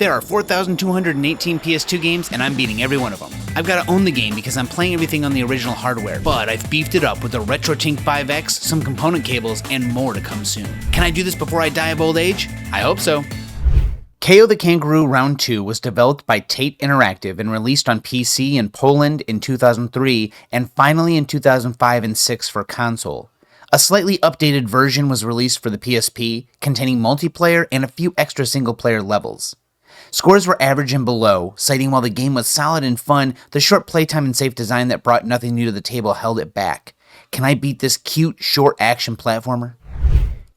There are 4,218 PS2 games, and I'm beating every one of them. I've got to own the game because I'm playing everything on the original hardware, but I've beefed it up with a RetroTink 5X, some component cables, and more to come soon. Can I do this before I die of old age? I hope so. Kao the Kangaroo Round 2 was developed by Tate Interactive and released on PC in Poland in 2003 and finally in 2005 and 6 for console. A slightly updated version was released for the PSP, containing multiplayer and a few extra single-player levels. Scores were average and below, citing while the game was solid and fun, the short playtime and safe design that brought nothing new to the table held it back. Can I beat this cute, short action platformer?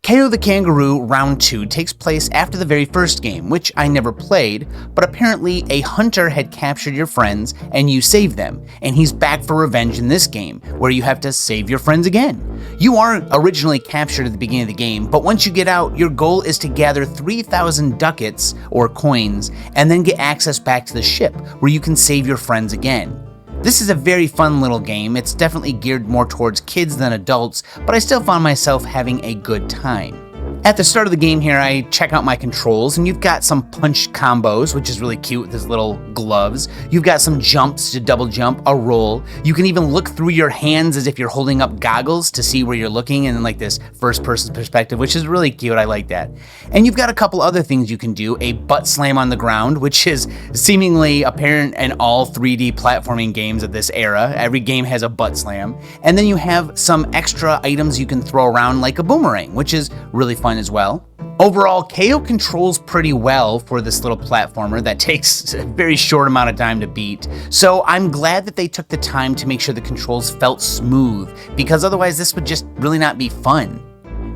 Kao the Kangaroo Round 2 takes place after the very first game, which I never played, but apparently a hunter had captured your friends and you saved them, and he's back for revenge in this game, where you have to save your friends again. You are originally captured at the beginning of the game, but once you get out, your goal is to gather 3,000 ducats, or coins, and then get access back to the ship, where you can save your friends again. This is a very fun little game. It's definitely geared more towards kids than adults, but I still found myself having a good time. At the start of the game here, I check out my controls, and you've got some punch combos, which is really cute with his little gloves. You've got some jumps to double jump, a roll. You can even look through your hands as if you're holding up goggles to see where you're looking in like this first-person perspective, which is really cute. I like that. And you've got a couple other things you can do. A butt slam on the ground, which is seemingly apparent in all 3D platforming games of this era. Every game has a butt slam. And then you have some extra items you can throw around like a boomerang, which is really fun as well. Overall, Kao controls pretty well for this little platformer that takes a very short amount of time to beat, so I'm glad that they took the time to make sure the controls felt smooth, because otherwise this would just really not be fun.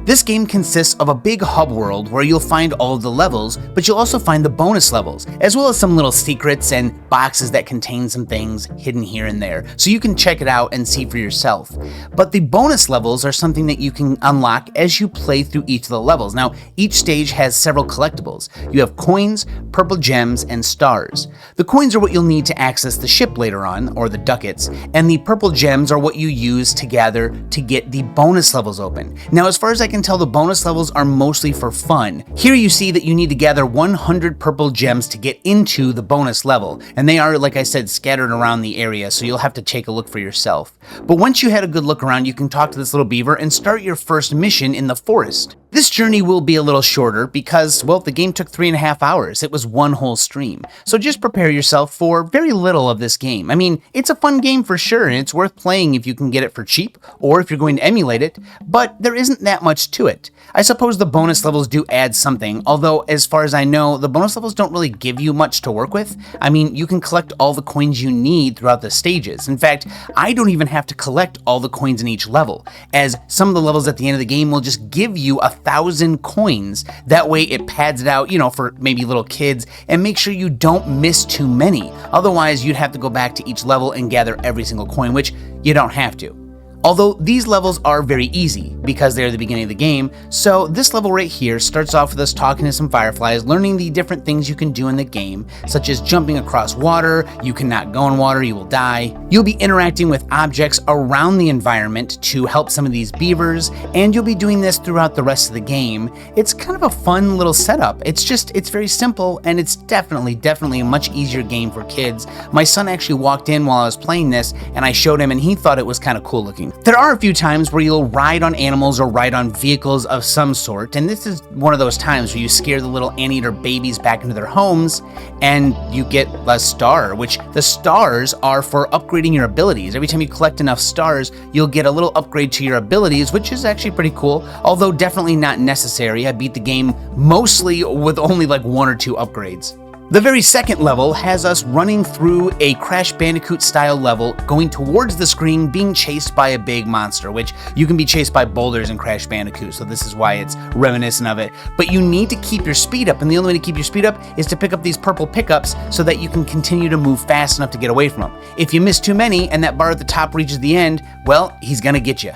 This game consists of a big hub world where you'll find all of the levels, but you'll also find the bonus levels, as well as some little secrets and boxes that contain some things hidden here and there, so you can check it out and see for yourself. But the bonus levels are something that you can unlock as you play through each of the levels. Now, each stage has several collectibles. You have coins, purple gems, and stars. The coins are what you'll need to access the ship later on, or the ducats, and the purple gems are what you use to gather to get the bonus levels open. Now, as far as I can tell, the bonus levels are mostly for fun. Here you see that you need to gather 100 purple gems to get into the bonus level, and they are, like I said, scattered around the area, so you'll have to take a look for yourself. But once you had a good look around, you can talk to this little beaver and start your first mission in the forest. This journey will be a little shorter because, well, the game took 3.5 hours. It was one whole stream. So just prepare yourself for very little of this game. I mean, it's a fun game for sure, and it's worth playing if you can get it for cheap, or if you're going to emulate it, but there isn't that much to it. I suppose the bonus levels do add something, although as far as I know, the bonus levels don't really give you much to work with. I mean, you can collect all the coins you need throughout the stages. In fact, I don't even have to collect all the coins in each level, as some of the levels at the end of the game will just give you 1,000 coins. That way it pads it out, for maybe little kids, and make sure you don't miss too many. Otherwise, you'd have to go back to each level and gather every single coin, which you don't have to. Although these levels are very easy because they're the beginning of the game, so this level right here starts off with us talking to some fireflies, learning the different things you can do in the game, such as jumping across water. You cannot go in water, you will die. You'll be interacting with objects around the environment to help some of these beavers, and you'll be doing this throughout the rest of the game. It's kind of a fun little setup. It's very simple, and it's definitely a much easier game for kids. My son actually walked in while I was playing this, and I showed him, and he thought it was kind of cool looking. There are a few times where you'll ride on animals or ride on vehicles of some sort, and this is one of those times where you scare the little anteater babies back into their homes, and you get a star, which the stars are for upgrading your abilities. Every time you collect enough stars, you'll get a little upgrade to your abilities, which is actually pretty cool, although definitely not necessary. I beat the game mostly with only like 1 or 2 upgrades. The very second level has us running through a Crash Bandicoot style level, going towards the screen, being chased by a big monster, which you can be chased by boulders in Crash Bandicoot, so this is why it's reminiscent of it. But you need to keep your speed up, and the only way to keep your speed up is to pick up these purple pickups so that you can continue to move fast enough to get away from him. If you miss too many and that bar at the top reaches the end, well, he's gonna get you.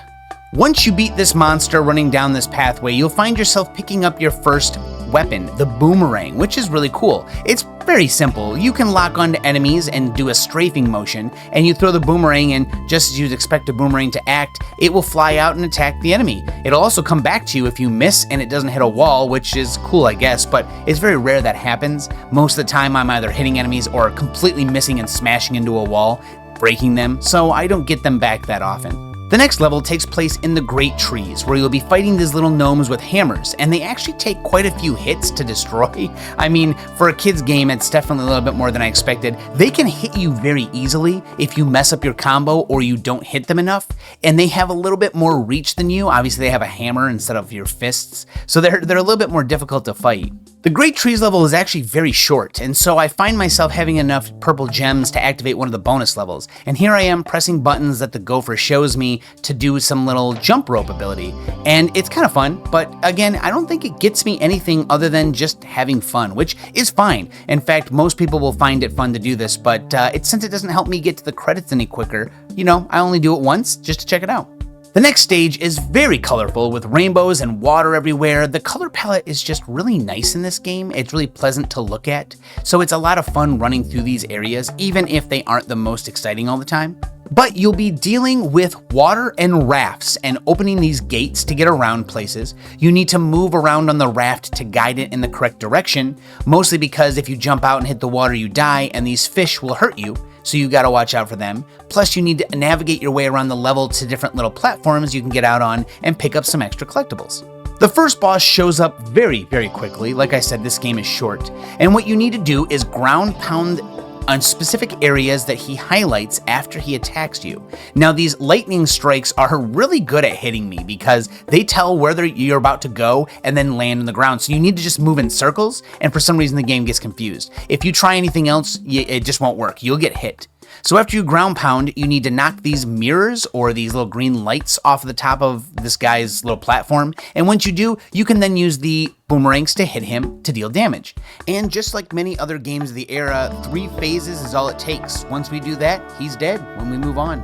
Once you beat this monster running down this pathway, you'll find yourself picking up your first weapon, the boomerang, which is really cool. It's very simple. You can lock onto enemies and do a strafing motion, and you throw the boomerang, and just as you'd expect a boomerang to act, it will fly out and attack the enemy. It'll also come back to you if you miss and it doesn't hit a wall, which is cool, I guess, but it's very rare that happens. Most of the time I'm either hitting enemies or completely missing and smashing into a wall, breaking them, so I don't get them back that often. The next level takes place in the Great Trees, where you'll be fighting these little gnomes with hammers, and they actually take quite a few hits to destroy. I mean, for a kid's game, it's definitely a little bit more than I expected. They can hit you very easily if you mess up your combo or you don't hit them enough, and they have a little bit more reach than you. Obviously, they have a hammer instead of your fists, so they're a little bit more difficult to fight. The Great Trees level is actually very short, and so I find myself having enough purple gems to activate one of the bonus levels. And here I am pressing buttons that the gopher shows me to do some little jump rope ability. And it's kind of fun, but again, I don't think it gets me anything other than just having fun, which is fine. In fact, most people will find it fun to do this, but since it doesn't help me get to the credits any quicker, I only do it once just to check it out. The next stage is very colorful with rainbows and water everywhere. The color palette is just really nice in this game. It's really pleasant to look at. So it's a lot of fun running through these areas, even if they aren't the most exciting all the time. But you'll be dealing with water and rafts and opening these gates to get around places. You need to move around on the raft to guide it in the correct direction, mostly because if you jump out and hit the water, you die, and these fish will hurt you. So you gotta watch out for them. Plus you need to navigate your way around the level to different little platforms you can get out on and pick up some extra collectibles. The first boss shows up very, very quickly. Like I said, this game is short. And what you need to do is ground pound on specific areas that he highlights after he attacks you. Now these lightning strikes are really good at hitting me because they tell where you're about to go and then land on the ground. So you need to just move in circles, and for some reason the game gets confused. If you try anything else, it just won't work. You'll get hit. So after you ground pound, you need to knock these mirrors or these little green lights off of the top of this guy's little platform. And once you do, you can then use the boomerangs to hit him to deal damage. And just like many other games of the era, 3 phases is all it takes. Once we do that, he's dead when we move on.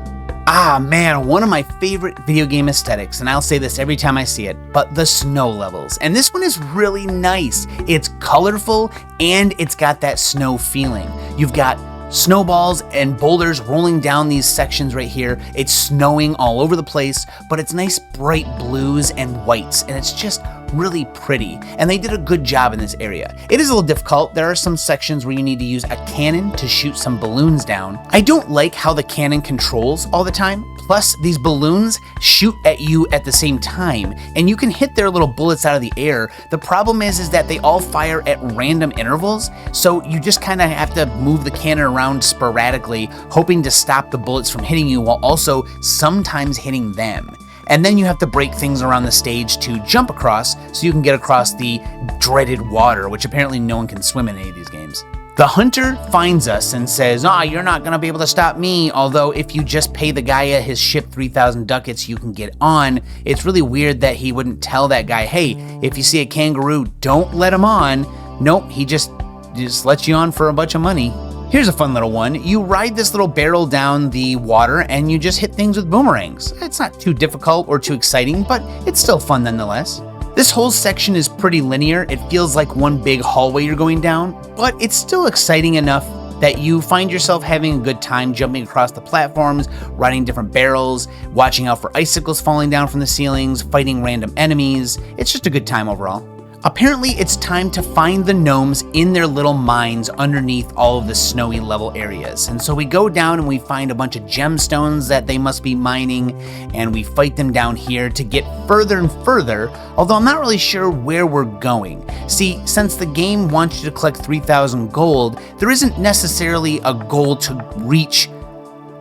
Ah man, one of my favorite video game aesthetics, and I'll say this every time I see it, but the snow levels. And this one is really nice. It's colorful and it's got that snow feeling. You've got snowballs and boulders rolling down these sections right here. It's snowing all over the place, but it's nice bright blues and whites, and it's just really pretty. And they did a good job in this area. It is a little difficult. There are some sections where you need to use a cannon to shoot some balloons down. I don't like how the cannon controls all the time. Plus, these balloons shoot at you at the same time, and you can hit their little bullets out of the air. The problem is that they all fire at random intervals, so you just kind of have to move the cannon around sporadically, hoping to stop the bullets from hitting you while also sometimes hitting them. And then you have to break things around the stage to jump across so you can get across the dreaded water, which apparently no one can swim in any of these games. The hunter finds us and says, you're not going to be able to stop me, although if you just pay the guy at his ship 3,000 ducats, you can get on. It's really weird that he wouldn't tell that guy, hey, if you see a kangaroo, don't let him on. Nope, he just lets you on for a bunch of money. Here's a fun little one. You ride this little barrel down the water and you just hit things with boomerangs. It's not too difficult or too exciting, but it's still fun nonetheless. This whole section is pretty linear. It feels like one big hallway you're going down, but it's still exciting enough that you find yourself having a good time jumping across the platforms, riding different barrels, watching out for icicles falling down from the ceilings, fighting random enemies. It's just a good time overall. Apparently, it's time to find the gnomes in their little mines underneath all of the snowy level areas. And so we go down and we find a bunch of gemstones that they must be mining, and we fight them down here to get further and further, although I'm not really sure where we're going. See, since the game wants you to collect 3,000 gold, there isn't necessarily a goal to reach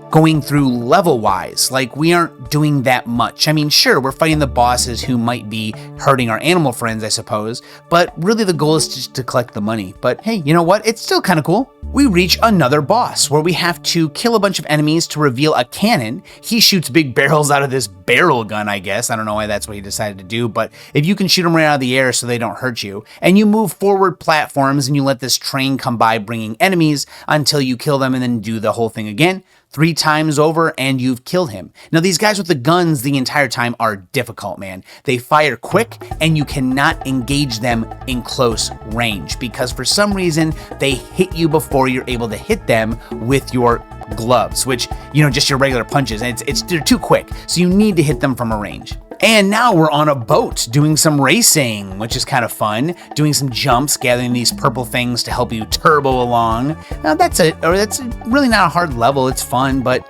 going through level-wise. Like, we aren't doing that much. I mean, sure, we're fighting the bosses who might be hurting our animal friends, I suppose, but really the goal is just to collect the money. But hey, you know what? It's still kind of cool. We reach another boss where we have to kill a bunch of enemies to reveal a cannon. He shoots big barrels out of this barrel gun, I guess. I don't know why that's what he decided to do, but if you can shoot them right out of the air so they don't hurt you, and you move forward platforms and you let this train come by bringing enemies until you kill them and then do the whole thing again. 3 times over and you've killed him. Now these guys with the guns the entire time are difficult, man. They fire quick and you cannot engage them in close range because for some reason they hit you before you're able to hit them with your gloves, which, just your regular punches. And they're too quick, so you need to hit them from a range. And now we're on a boat doing some racing, which is kind of fun. Doing some jumps, gathering these purple things to help you turbo along. Now that's really not a hard level. It's fun, but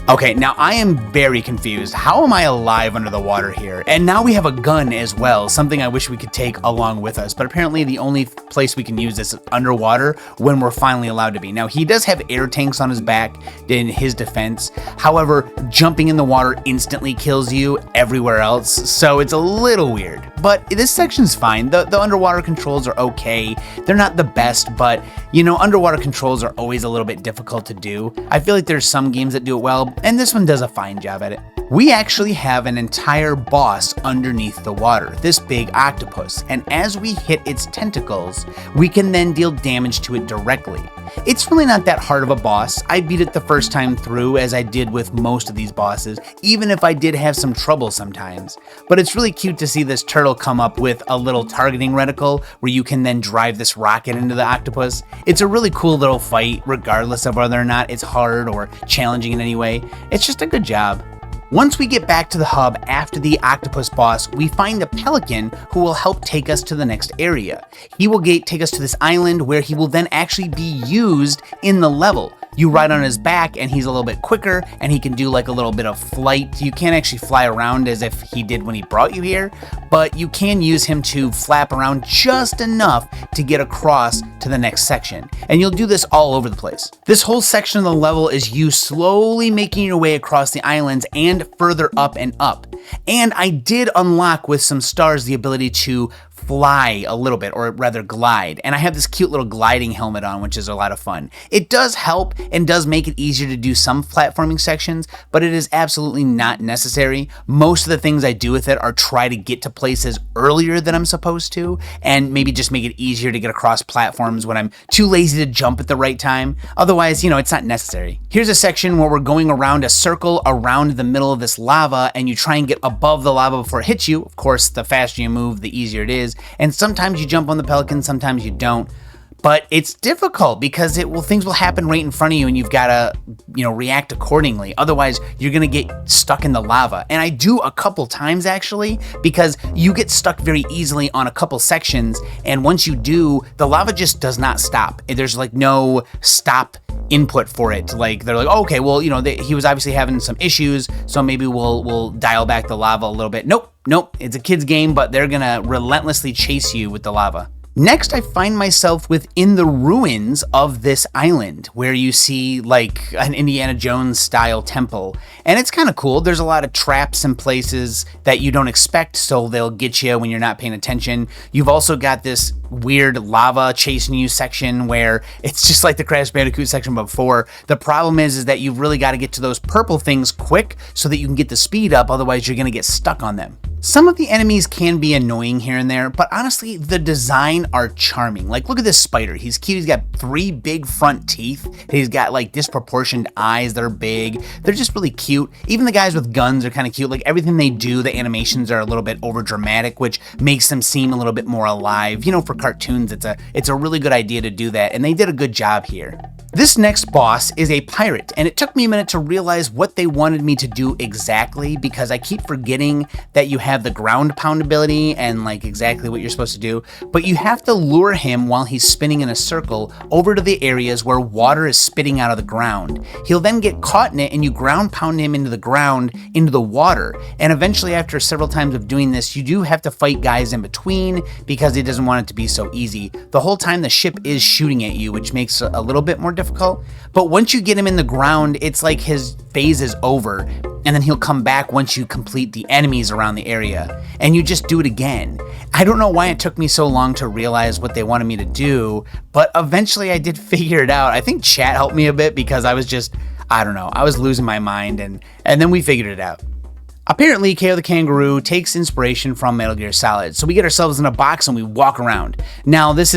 Okay, now I am very confused. How am I alive under the water here? And now we have a gun as well, something I wish we could take along with us. But apparently the only place we can use this is underwater when we're finally allowed to be. Now he does have air tanks on his back in his defense. However, jumping in the water instantly kills you everywhere else. So it's a little weird, but this section's fine. The underwater controls are okay. They're not the best, but underwater controls are always a little bit difficult to do. I feel like there's some games that do it well, and this one does a fine job at it. We actually have an entire boss underneath the water, this big octopus, and as we hit its tentacles, we can then deal damage to it directly. It's really not that hard of a boss. I beat it the first time through, as I did with most of these bosses, even if I did have some trouble sometimes. But it's really cute to see this turtle come up with a little targeting reticle where you can then drive this rocket into the octopus. It's a really cool little fight, regardless of whether or not it's hard or challenging in any way. It's just a good job. Once we get back to the hub after the octopus boss, we find a pelican who will help take us to the next area. He will take us to this island where he will then actually be used in the level. You ride on his back and he's a little bit quicker and he can do like a little bit of flight. You can't actually fly around as if he did when he brought you here, but you can use him to flap around just enough to get across to the next section. And you'll do this all over the place. This whole section of the level is you slowly making your way across the islands and further up and up. And I did unlock with some stars the ability to fly a little bit, or rather glide. And I have this cute little gliding helmet on, which is a lot of fun. It does help and does make it easier to do some platforming sections, but it is absolutely not necessary. Most of the things I do with it are try to get to places earlier than I'm supposed to, and maybe just make it easier to get across platforms when I'm too lazy to jump at the right time. Otherwise, it's not necessary. Here's a section where we're going around a circle around the middle of this lava, and you try and get above the lava before it hits you. Of course, the faster you move, the easier it is. And sometimes you jump on the pelican, sometimes you don't. But it's difficult because things will happen right in front of you and you've got to, react accordingly. Otherwise, you're going to get stuck in the lava. And I do a couple times actually, because you get stuck very easily on a couple sections. And once you do, the lava just does not stop. There's like no stop input for it. Like they're like, oh, okay, well, he was obviously having some issues, so maybe we'll dial back the lava a little bit. Nope, it's a kid's game, but they're gonna relentlessly chase you with the lava. Next, I find myself within the ruins of this island where you see like an Indiana Jones style temple. And it's kind of cool. There's a lot of traps and places that you don't expect, so they'll get you when you're not paying attention. You've also got this weird lava chasing you section where it's just like the Crash Bandicoot section before. The problem is that you've really got to get to those purple things quick so that you can get the speed up, otherwise you're going to get stuck on them. Some of the enemies can be annoying here and there, but honestly, the design are charming. Like, look at this spider. He's cute. He's got 3 big front teeth. He's got like disproportioned eyes that are big. They're just really cute. Even the guys with guns are kind of cute. Like everything they do, the animations are a little bit over dramatic, which makes them seem a little bit more alive. For cartoons, it's a really good idea to do that, and they did a good job here. This next boss is a pirate, and it took me a minute to realize what they wanted me to do exactly, because I keep forgetting that you have the ground pound ability and like exactly what you're supposed to do, but you have to lure him while he's spinning in a circle over to the areas where water is spitting out of the ground. He'll then get caught in it and you ground pound him into the ground, into the water, and eventually after several times of doing this, you do have to fight guys in between because he doesn't want it to be so easy. The whole time the ship is shooting at you, which makes it a little bit more difficult, but once you get him in the ground, it's like his phase is over, and then he'll come back once you complete the enemies around the area, and you just do it again. I don't know why it took me so long to realize what they wanted me to do, but eventually I did figure it out. I think chat helped me a bit because I was just, I was losing my mind, and then we figured it out. Apparently, Kao the Kangaroo takes inspiration from Metal Gear Solid, so we get ourselves in a box and we walk around. Now, this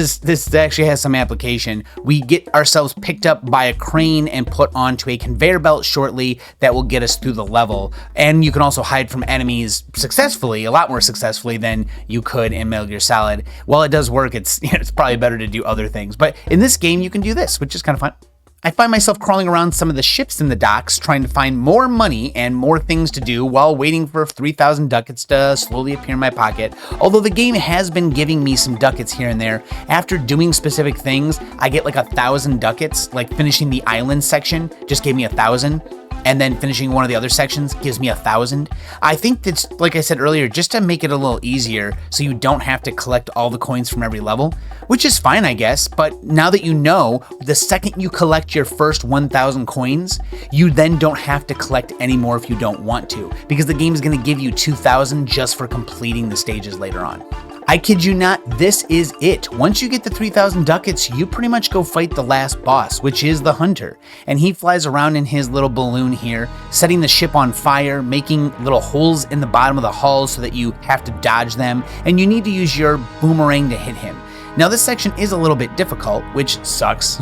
actually has some application. We get ourselves picked up by a crane and put onto a conveyor belt shortly that will get us through the level, and you can also hide from enemies successfully, a lot more successfully than you could in Metal Gear Solid. While it does work, it's probably better to do other things, but in this game you can do this, which is kind of fun. I find myself crawling around some of the ships in the docks, trying to find more money and more things to do while waiting for 3,000 ducats to slowly appear in my pocket. Although the game has been giving me some ducats here and there. After doing specific things, I get like 1,000 ducats, like finishing the island section just gave me 1,000. And then finishing one of the other sections gives me 1,000. I think that's, like I said earlier, just to make it a little easier so you don't have to collect all the coins from every level, which is fine, I guess, but now that you know, the second you collect your first 1,000 coins, you then don't have to collect any more if you don't want to, because the game is going to give you 2,000 just for completing the stages later on. I kid you not, this is it. Once you get the 3,000 ducats, you pretty much go fight the last boss, which is the Hunter. And he flies around in his little balloon here, setting the ship on fire, making little holes in the bottom of the hull so that you have to dodge them, and you need to use your boomerang to hit him. Now this section is a little bit difficult, which sucks,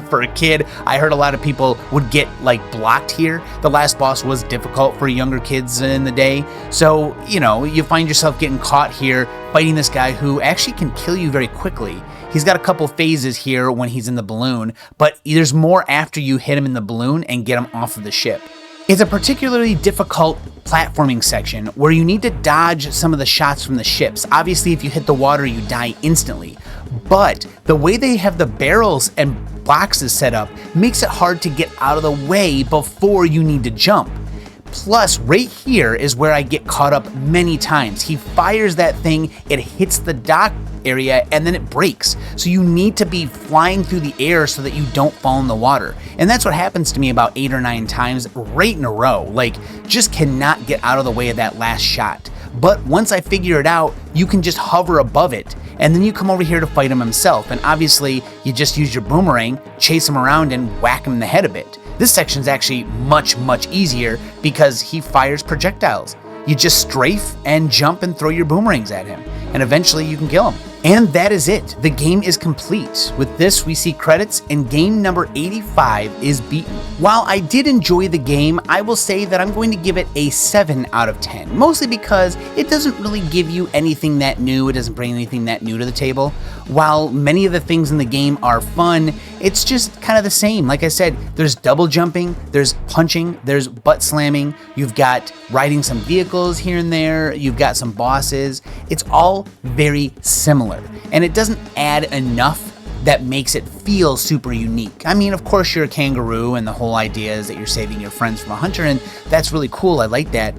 for a kid. I heard a lot of people would get blocked here. The last boss was difficult for younger kids in the day. So, you find yourself getting caught here fighting this guy who actually can kill you very quickly. He's got a couple phases here when he's in the balloon, but there's more after you hit him in the balloon and get him off of the ship. It's a particularly difficult platforming section where you need to dodge some of the shots from the ships. Obviously, if you hit the water, you die instantly. But the way they have the barrels and boxes set up makes it hard to get out of the way before you need to jump. Plus, right here is where I get caught up many times. He fires that thing, it hits the dock area, and then it breaks. So you need to be flying through the air so that you don't fall in the water. And that's what happens to me about 8 or 9 times right in a row. Just cannot get out of the way of that last shot. But once I figure it out, you can just hover above it, and then you come over here to fight him himself. And obviously, you just use your boomerang, chase him around, and whack him in the head a bit. This section's actually much easier because he fires projectiles. You just strafe and jump and throw your boomerangs at him, and eventually you can kill him. And that is it. The game is complete. With this, we see credits, and game number 85 is beaten. While I did enjoy the game, I will say that I'm going to give it a 7 out of 10, mostly because it doesn't really give you anything that new. It doesn't bring anything that new to the table. While many of the things in the game are fun, it's just kind of the same. Like I said, there's double jumping, there's punching, there's butt slamming, you've got riding some vehicles here and there, you've got some bosses. It's all very similar. And it doesn't add enough that makes it feel super unique. I mean, of course you're a kangaroo and the whole idea is that you're saving your friends from a hunter, and that's really cool, I like that.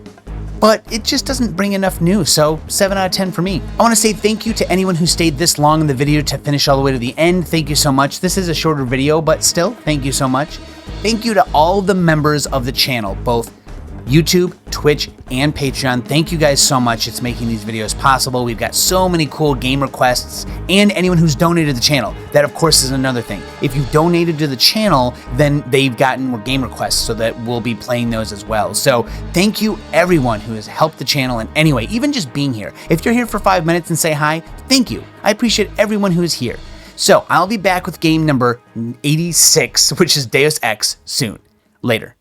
But it just doesn't bring enough new, so 7 out of 10 for me. I want to say thank you to anyone who stayed this long in the video to finish all the way to the end. Thank you so much. This is a shorter video, but still, thank you so much. Thank you to all the members of the channel, both YouTube, Twitch, and Patreon. Thank you guys so much. It's making these videos possible. We've got so many cool game requests, and anyone who's donated to the channel. That, of course, is another thing. If you've donated to the channel, then they've gotten more game requests, so that we'll be playing those as well. So thank you, everyone who has helped the channel in any way, even just being here. If you're here for 5 minutes and say hi, thank you. I appreciate everyone who is here. So I'll be back with game number 86, which is Deus Ex, soon. Later.